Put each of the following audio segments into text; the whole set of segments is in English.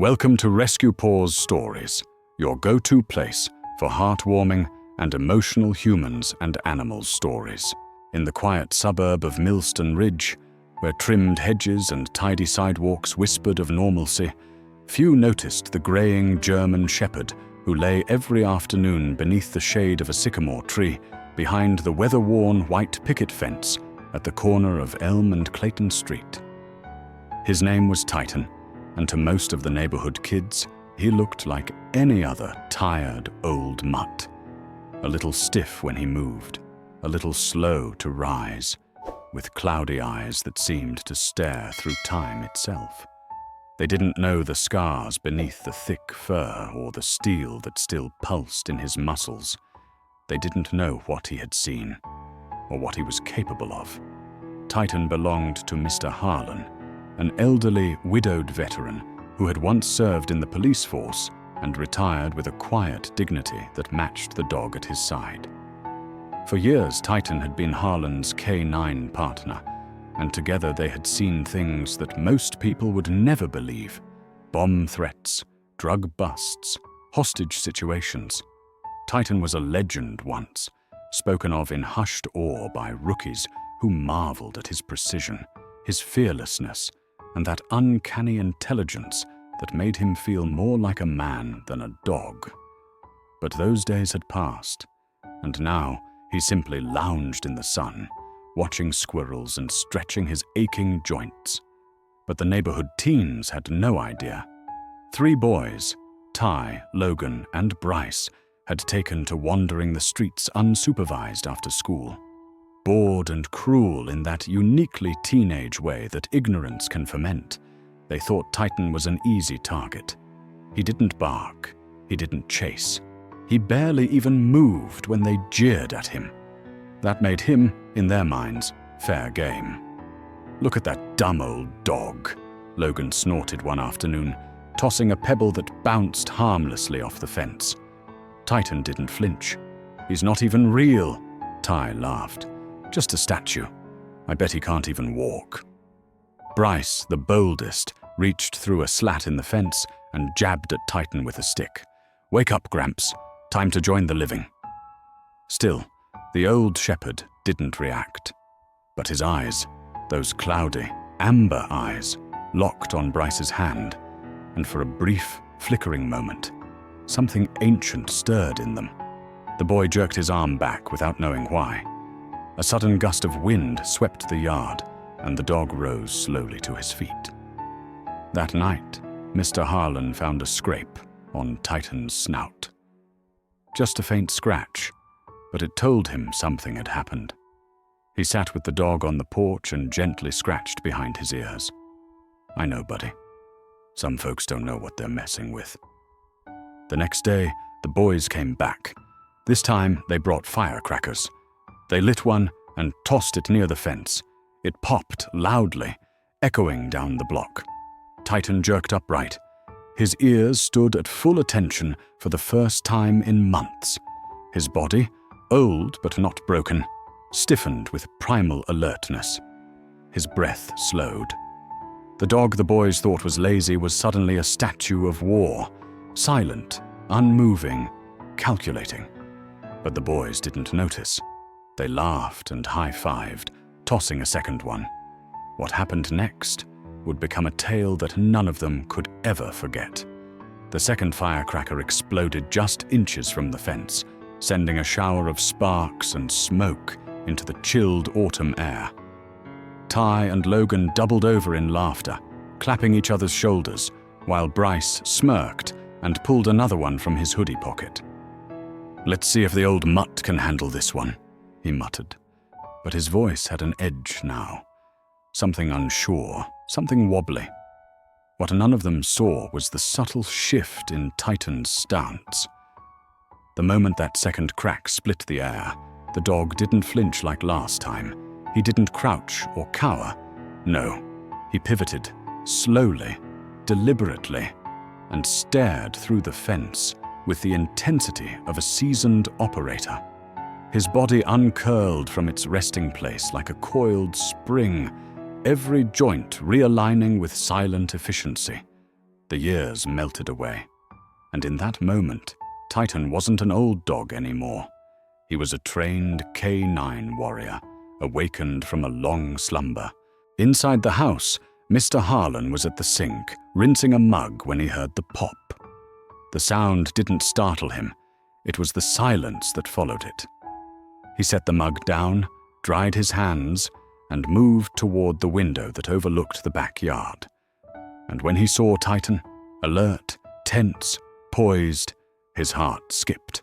Welcome to Rescue Paws Stories, your go-to place for heartwarming and emotional humans and animals stories. In the quiet suburb of Millstone Ridge, where trimmed hedges and tidy sidewalks whispered of normalcy, few noticed the graying German shepherd who lay every afternoon beneath the shade of a sycamore tree behind the weather-worn white picket fence at the corner of Elm and Clayton Street. His name was Titan, and to most of the neighborhood kids, he looked like any other tired old mutt. A little stiff when he moved, a little slow to rise, with cloudy eyes that seemed to stare through time itself. They didn't know the scars beneath the thick fur or the steel that still pulsed in his muscles. They didn't know what he had seen, or what he was capable of. Titan belonged to Mr. Harlan, an elderly, widowed veteran who had once served in the police force and retired with a quiet dignity that matched the dog at his side. For years, Titan had been Harlan's K9 partner, and together they had seen things that most people would never believe: bomb threats, drug busts, hostage situations. Titan was a legend once, spoken of in hushed awe by rookies who marveled at his precision, his fearlessness, and that uncanny intelligence that made him feel more like a man than a dog. But those days had passed, and now he simply lounged in the sun, watching squirrels and stretching his aching joints. But the neighborhood teens had no idea. 3 boys, Ty, Logan, and Bryce, had taken to wandering the streets unsupervised after school. Bored and cruel in that uniquely teenage way that ignorance can ferment, they thought Titan was an easy target. He didn't bark, he didn't chase. He barely even moved when they jeered at him. That made him, in their minds, fair game. "Look at that dumb old dog," Logan snorted one afternoon, tossing a pebble that bounced harmlessly off the fence. Titan didn't flinch. "He's not even real," Ty laughed. "Just a statue. I bet he can't even walk." Bryce, the boldest, reached through a slat in the fence and jabbed at Titan with a stick. "Wake up, Gramps. Time to join the living." Still, the old shepherd didn't react. But his eyes, those cloudy, amber eyes, locked on Bryce's hand, and for a brief, flickering moment, something ancient stirred in them. The boy jerked his arm back without knowing why. A sudden gust of wind swept the yard, and the dog rose slowly to his feet. That night, Mr. Harlan found a scrape on Titan's snout. Just a faint scratch, but it told him something had happened. He sat with the dog on the porch and gently scratched behind his ears. "I know, buddy. Some folks don't know what they're messing with." The next day, the boys came back. This time, they brought firecrackers. They lit one and tossed it near the fence. It popped loudly, echoing down the block. Titan jerked upright. His ears stood at full attention for the first time in months. His body, old but not broken, stiffened with primal alertness. His breath slowed. The dog the boys thought was lazy was suddenly a statue of war, silent, unmoving, calculating. But the boys didn't notice. They laughed and high-fived, tossing a second one. What happened next would become a tale that none of them could ever forget. The second firecracker exploded just inches from the fence, sending a shower of sparks and smoke into the chilled autumn air. Ty and Logan doubled over in laughter, clapping each other's shoulders, while Bryce smirked and pulled another one from his hoodie pocket. "Let's see if the old mutt can handle this one," he muttered. But his voice had an edge now. Something unsure, something wobbly. What none of them saw was the subtle shift in Titan's stance. The moment that second crack split the air, the dog didn't flinch like last time. He didn't crouch or cower. No, he pivoted, slowly, deliberately, and stared through the fence with the intensity of a seasoned operator. His body uncurled from its resting place like a coiled spring, every joint realigning with silent efficiency. The years melted away. And in that moment, Titan wasn't an old dog anymore. He was a trained K9 warrior, awakened from a long slumber. Inside the house, Mr. Harlan was at the sink, rinsing a mug when he heard the pop. The sound didn't startle him. It was the silence that followed it. He set the mug down, dried his hands, and moved toward the window that overlooked the backyard. And when he saw Titan, alert, tense, poised, his heart skipped.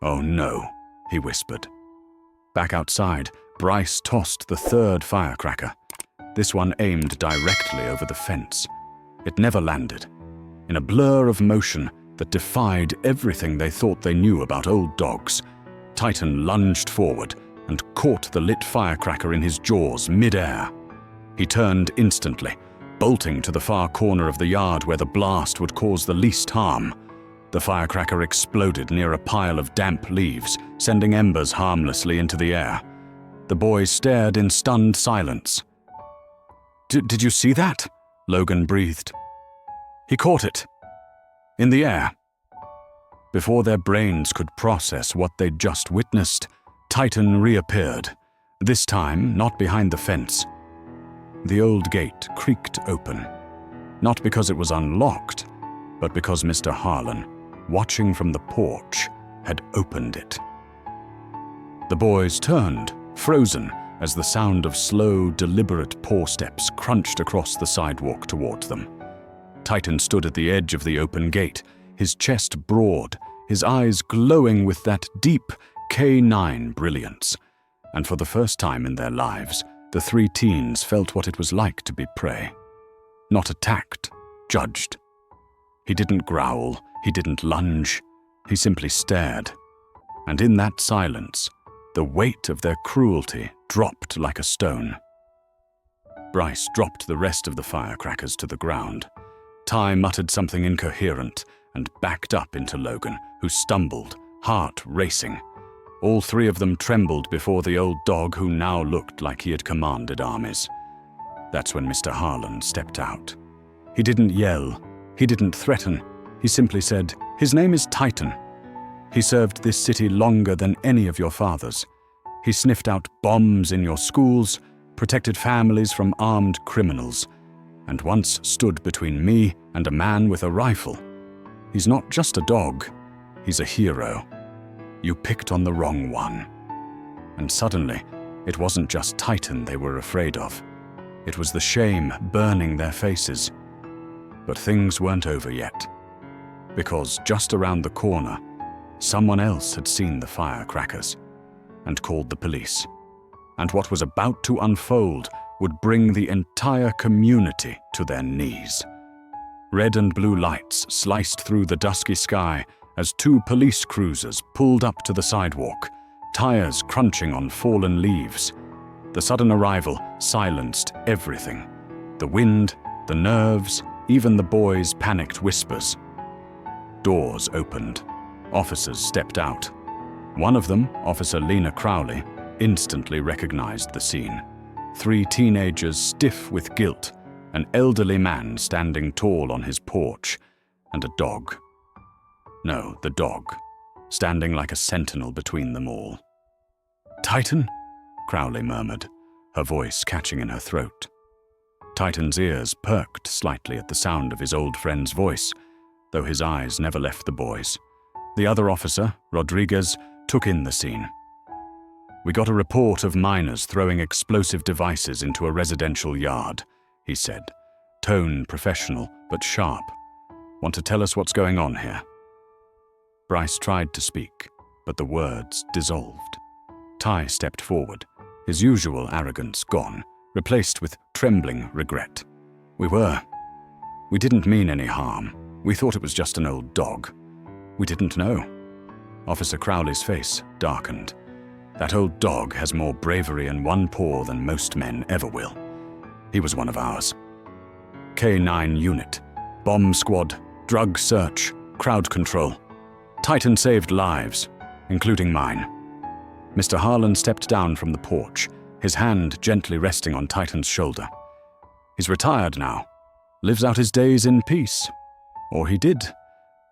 "Oh no," he whispered. Back outside, Bryce tossed the third firecracker. This one aimed directly over the fence. It never landed. In a blur of motion that defied everything they thought they knew about old dogs, Titan lunged forward and caught the lit firecracker in his jaws mid-air. He turned instantly, bolting to the far corner of the yard where the blast would cause the least harm. The firecracker exploded near a pile of damp leaves, sending embers harmlessly into the air. The boys stared in stunned silence. Did you see that?" Logan breathed. "He caught it. In the air." Before their brains could process what they'd just witnessed, Titan reappeared, this time not behind the fence. The old gate creaked open, not because it was unlocked, but because Mr. Harlan, watching from the porch, had opened it. The boys turned, frozen, as the sound of slow, deliberate paw steps crunched across the sidewalk towards them. Titan stood at the edge of the open gate, his chest broad, his eyes glowing with that deep K9 brilliance. And for the first time in their lives, the three teens felt what it was like to be prey. Not attacked, judged. He didn't growl, he didn't lunge, he simply stared. And in that silence, the weight of their cruelty dropped like a stone. Bryce dropped the rest of the firecrackers to the ground. Ty muttered something incoherent and backed up into Logan, who stumbled, heart racing. All three of them trembled before the old dog who now looked like he had commanded armies. That's when Mr. Harlan stepped out. He didn't yell, he didn't threaten, he simply said, "His name is Titan. He served this city longer than any of your fathers. He sniffed out bombs in your schools, protected families from armed criminals, and once stood between me and a man with a rifle. He's not just a dog, he's a hero. You picked on the wrong one." And suddenly, it wasn't just Titan they were afraid of. It was the shame burning their faces. But things weren't over yet, because just around the corner, someone else had seen the firecrackers and called the police. And what was about to unfold would bring the entire community to their knees. Red and blue lights sliced through the dusky sky as two police cruisers pulled up to the sidewalk, tires crunching on fallen leaves. The sudden arrival silenced everything. The wind, the nerves, even the boys' panicked whispers. Doors opened. Officers stepped out. One of them, Officer Lena Crowley, instantly recognized the scene. Three teenagers stiff with guilt, an elderly man standing tall on his porch, and a dog. No, the dog, standing like a sentinel between them all. "Titan?" Crowley murmured, her voice catching in her throat. Titan's ears perked slightly at the sound of his old friend's voice, though his eyes never left the boys. The other officer, Rodriguez, took in the scene. "We got a report of minors throwing explosive devices into a residential yard," he said, tone professional but sharp. "Want to tell us what's going on here?" Bryce tried to speak, but the words dissolved. Ty stepped forward, his usual arrogance gone, replaced with trembling regret. We didn't mean any harm. We thought it was just an old dog. We didn't know." Officer Crowley's face darkened. "That old dog has more bravery in one paw than most men ever will. He was one of ours. K9 unit, bomb squad, drug search, crowd control. Titan saved lives, including mine." Mr. Harlan stepped down from the porch, his hand gently resting on Titan's shoulder. "He's retired now. Lives out his days in peace. Or he did,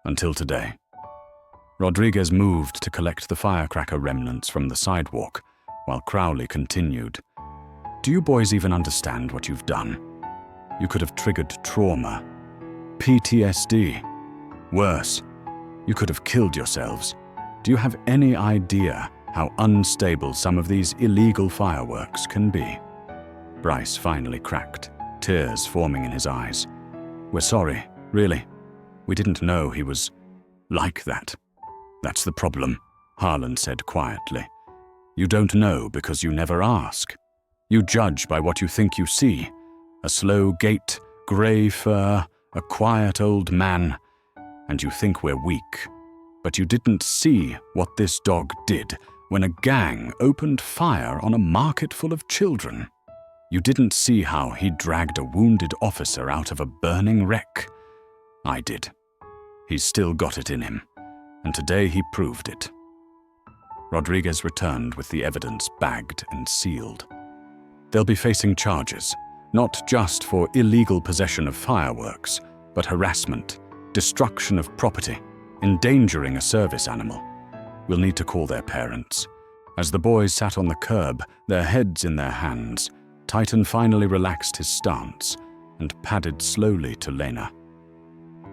until today. Rodriguez moved to collect the firecracker remnants from the sidewalk, while Crowley continued. Do you boys even understand what you've done? You could have triggered trauma, PTSD. Worse, you could have killed yourselves. Do you have any idea how unstable some of these illegal fireworks can be? Bryce finally cracked, tears forming in his eyes. We're sorry, really. We didn't know he was like that. That's the problem, Harlan said quietly. You don't know because you never ask. You judge by what you think you see. A slow gait, grey fur, a quiet old man, and you think we're weak. But you didn't see what this dog did when a gang opened fire on a market full of children. You didn't see how he dragged a wounded officer out of a burning wreck. I did. He's still got it in him, and today he proved it. Rodriguez returned with the evidence bagged and sealed. They'll be facing charges, not just for illegal possession of fireworks, but harassment, destruction of property, endangering a service animal. We'll need to call their parents. As the boys sat on the curb, their heads in their hands, Titan finally relaxed his stance and padded slowly to Lena.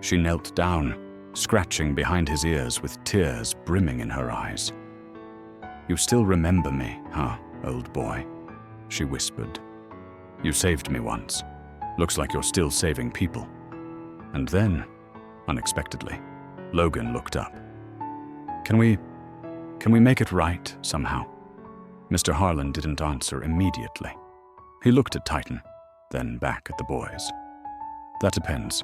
She knelt down, scratching behind his ears with tears brimming in her eyes. You still remember me, huh, old boy? She whispered. You saved me once. Looks like you're still saving people. And then, unexpectedly, Logan looked up. Can we make it right somehow? Mr. Harlan didn't answer immediately. He looked at Titan, then back at the boys. That depends.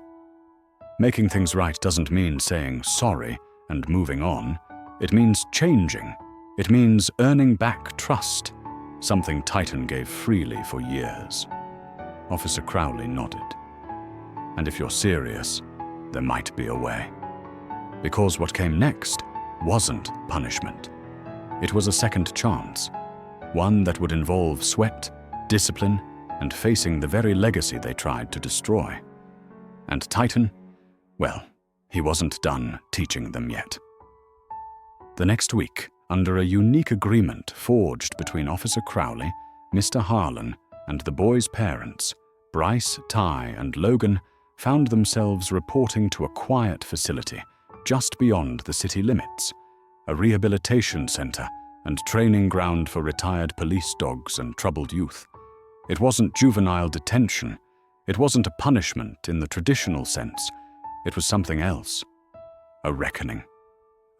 Making things right doesn't mean saying sorry and moving on. It means changing. It means earning back trust, something Titan gave freely for years. Officer Crowley nodded. And if you're serious, there might be a way. Because what came next wasn't punishment. It was a second chance, one that would involve sweat, discipline, and facing the very legacy they tried to destroy. And Titan, well, he wasn't done teaching them yet. The next week, under a unique agreement forged between Officer Crowley, Mr. Harlan, and the boys' parents, Bryce, Ty, and Logan found themselves reporting to a quiet facility just beyond the city limits, a rehabilitation center and training ground for retired police dogs and troubled youth. It wasn't juvenile detention. It wasn't a punishment in the traditional sense. It was something else. A reckoning.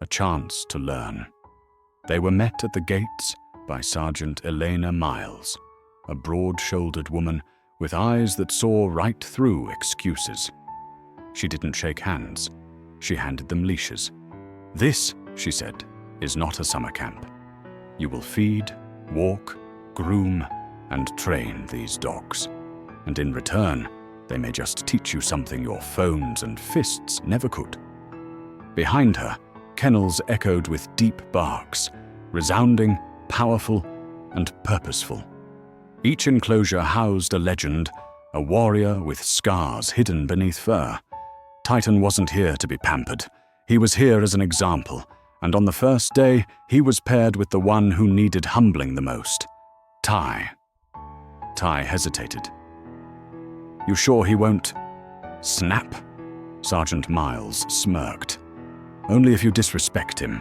A chance to learn. They were met at the gates by Sergeant Elena Miles, a broad-shouldered woman with eyes that saw right through excuses. She didn't shake hands. She handed them leashes. This, she said, is not a summer camp. You will feed, walk, groom, and train these dogs. And in return, they may just teach you something your phones and fists never could. Behind her, kennels echoed with deep barks, resounding, powerful, and purposeful. Each enclosure housed a legend, a warrior with scars hidden beneath fur. Titan wasn't here to be pampered. He was here as an example, and on the first day, he was paired with the one who needed humbling the most, Ty. Ty hesitated. You sure he won't snap? Sergeant Miles smirked. Only if you disrespect him,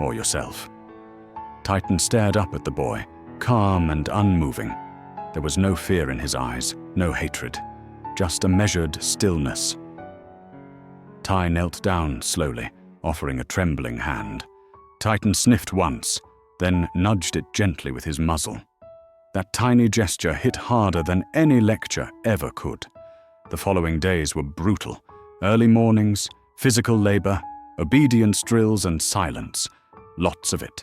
or yourself. Titan stared up at the boy, calm and unmoving. There was no fear in his eyes, no hatred, just a measured stillness. Ty knelt down slowly, offering a trembling hand. Titan sniffed once, then nudged it gently with his muzzle. That tiny gesture hit harder than any lecture ever could. The following days were brutal. Early mornings, physical labor, obedience drills, and silence. Lots of it.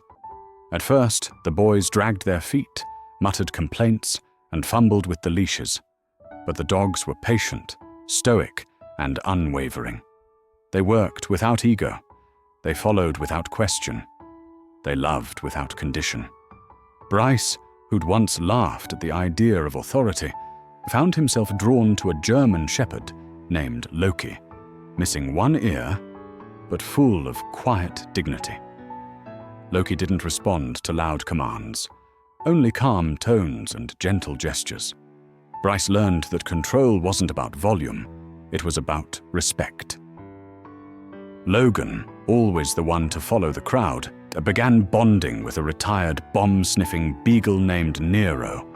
At first, the boys dragged their feet, muttered complaints, and fumbled with the leashes. But the dogs were patient, stoic, and unwavering. They worked without ego. They followed without question. They loved without condition. Bryce, who'd once laughed at the idea of authority, found himself drawn to a German shepherd named Loki. missing one ear, but full of quiet dignity. Loki didn't respond to loud commands, only calm tones and gentle gestures. Bryce learned that control wasn't about volume, it was about respect. Logan, always the one to follow the crowd, began bonding with a retired bomb-sniffing beagle named Nero.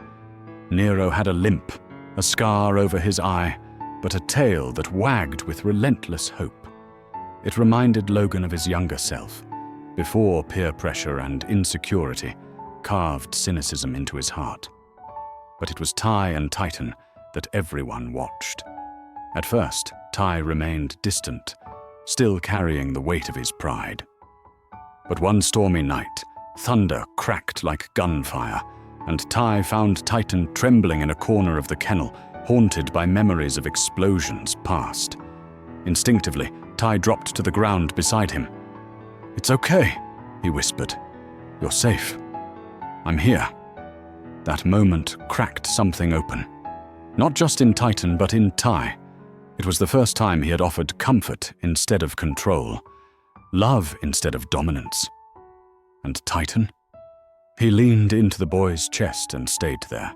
Nero had a limp, a scar over his eye, but a tail that wagged with relentless hope. It reminded Logan of his younger self, before peer pressure and insecurity carved cynicism into his heart. But it was Ty and Titan that everyone watched. At first, Ty remained distant, still carrying the weight of his pride. But one stormy night, thunder cracked like gunfire, and Ty found Titan trembling in a corner of the kennel, haunted by memories of explosions past. Instinctively, Ty dropped to the ground beside him. "It's okay," he whispered. "You're safe. I'm here." That moment cracked something open. Not just in Titan, but in Ty. It was the first time he had offered comfort instead of control, love instead of dominance. And Titan? He leaned into the boy's chest and stayed there.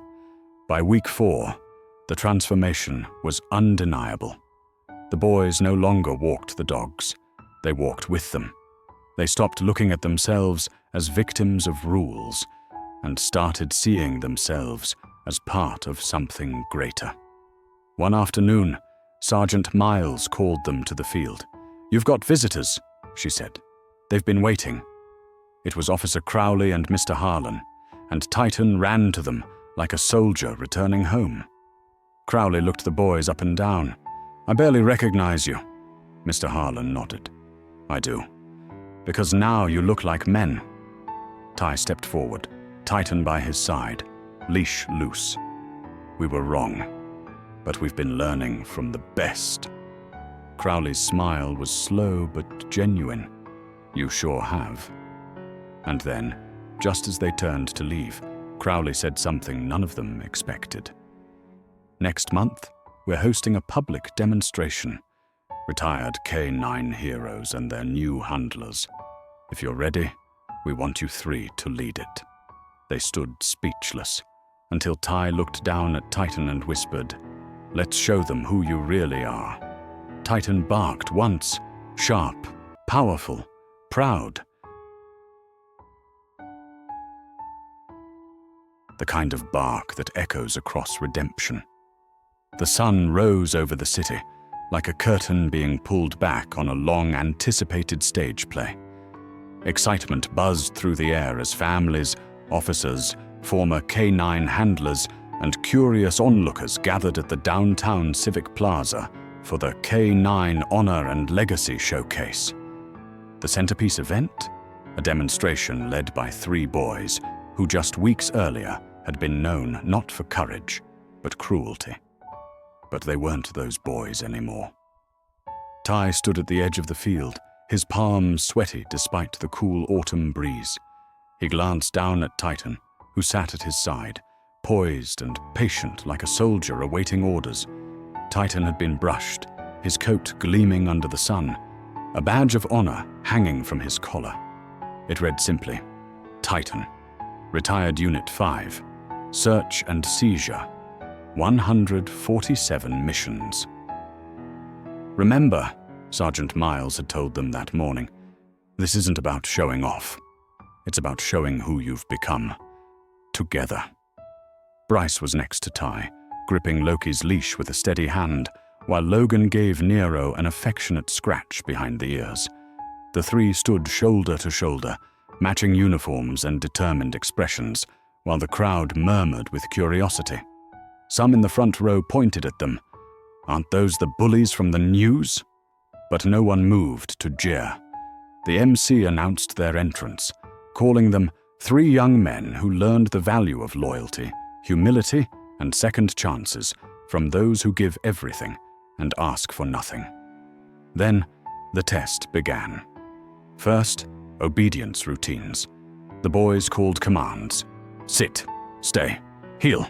By week 4, the transformation was undeniable. The boys no longer walked the dogs. They walked with them. They stopped looking at themselves as victims of rules and started seeing themselves as part of something greater. One afternoon, Sergeant Miles called them to the field. "You've got visitors," she said. "They've been waiting." It was Officer Crowley and Mr. Harlan, and Titan ran to them like a soldier returning home. Crowley looked the boys up and down. "I barely recognize you." Mr. Harlan nodded. "I do. Because now you look like men." Ty stepped forward, Titan by his side, leash loose. "We were wrong, but we've been learning from the best." Crowley's smile was slow but genuine. "You sure have." And then, just as they turned to leave, Crowley said something none of them expected. "Next month, we're hosting a public demonstration. Retired K9 heroes and their new handlers. If you're ready, we want you 3 to lead it." They stood speechless, until Ty looked down at Titan and whispered, "Let's show them who you really are." Titan barked once, sharp, powerful, proud. The kind of bark that echoes across redemption. The sun rose over the city, like a curtain being pulled back on a long-anticipated stage play. Excitement buzzed through the air as families, officers, former K9 handlers, and curious onlookers gathered at the downtown Civic Plaza for the K9 Honor and Legacy Showcase. The centerpiece event? A demonstration led by 3 boys who just weeks earlier had been known not for courage, but cruelty. But they weren't those boys anymore. Ty stood at the edge of the field, his palms sweaty despite the cool autumn breeze. He glanced down at Titan, who sat at his side, poised and patient like a soldier awaiting orders. Titan had been brushed, his coat gleaming under the sun, a badge of honor hanging from his collar. It read simply, "Titan, Retired Unit 5, Search and Seizure, 147 missions." "Remember," Sergeant Miles had told them that morning, "this isn't about showing off. It's about showing who you've become. Together." Bryce was next to Ty, gripping Loki's leash with a steady hand, while Logan gave Nero an affectionate scratch behind the ears. The 3 stood shoulder to shoulder, matching uniforms and determined expressions, while the crowd murmured with curiosity. Some in the front row pointed at them. "Aren't those the bullies from the news?" But no one moved to jeer. The MC announced their entrance, calling them 3 young men who learned the value of loyalty, humility, and second chances from those who give everything and ask for nothing. Then, the test began. First, obedience routines. The boys called commands. "Sit, stay, heel."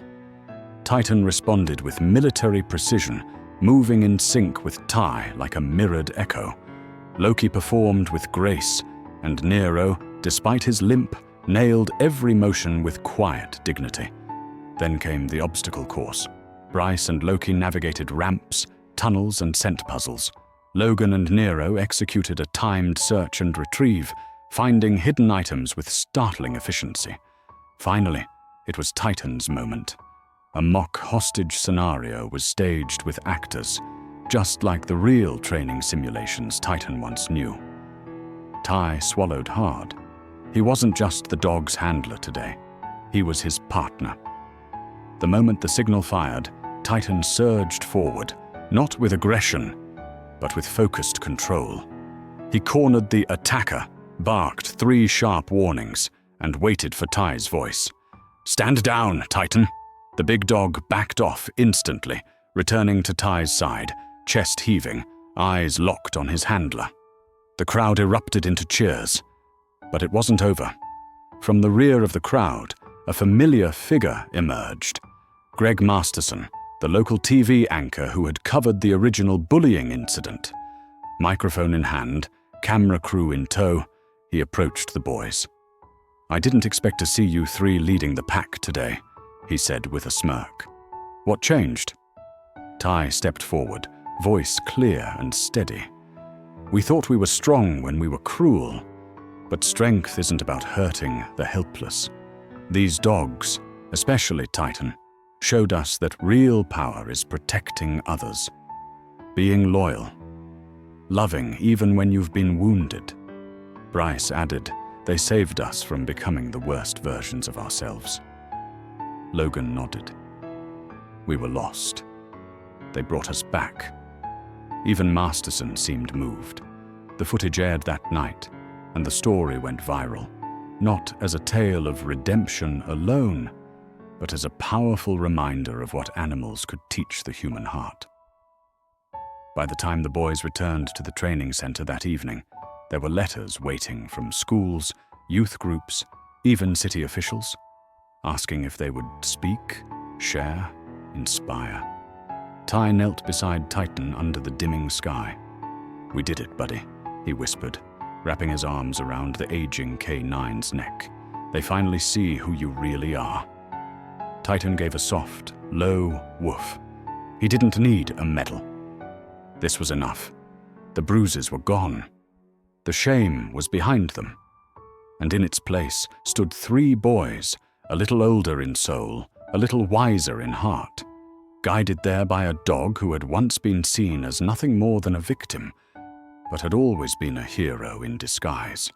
Titan responded with military precision, moving in sync with Tai like a mirrored echo. Loki performed with grace, and Nero, despite his limp, nailed every motion with quiet dignity. Then came the obstacle course. Bryce and Loki navigated ramps, tunnels, and scent puzzles. Logan and Nero executed a timed search and retrieve, finding hidden items with startling efficiency. Finally, it was Titan's moment. A mock hostage scenario was staged with actors, just like the real training simulations Titan once knew. Tai swallowed hard. He wasn't just the dog's handler today. He was his partner. The moment the signal fired, Titan surged forward, not with aggression, but with focused control. He cornered the attacker, barked 3 sharp warnings, and waited for Tai's voice. "Stand down, Titan!" The big dog backed off instantly, returning to Tai's side, chest heaving, eyes locked on his handler. The crowd erupted into cheers. But it wasn't over. From the rear of the crowd, a familiar figure emerged. Greg Masterson, the local TV anchor who had covered the original bullying incident. Microphone in hand, camera crew in tow, he approached the boys. "I didn't expect to see you 3 leading the pack today," he said with a smirk. "What changed?" Tai stepped forward, voice clear and steady. "We thought we were strong when we were cruel, but strength isn't about hurting the helpless. These dogs, especially Titan, showed us that real power is protecting others, being loyal, loving even when you've been wounded." Bryce added, "They saved us from becoming the worst versions of ourselves." Logan nodded. "We were lost. They brought us back." Even Masterson seemed moved. The footage aired that night, and the story went viral, not as a tale of redemption alone, but as a powerful reminder of what animals could teach the human heart. By the time the boys returned to the training center that evening, there were letters waiting from schools, youth groups, even city officials, asking if they would speak, share, inspire. Tai knelt beside Titan under the dimming sky. "We did it, buddy," he whispered, wrapping his arms around the aging K9's neck. "They finally see who you really are." Titan gave a soft, low woof. He didn't need a medal. This was enough. The bruises were gone. The shame was behind them. And in its place stood 3 boys, a little older in soul, a little wiser in heart, guided there by a dog who had once been seen as nothing more than a victim, but had always been a hero in disguise.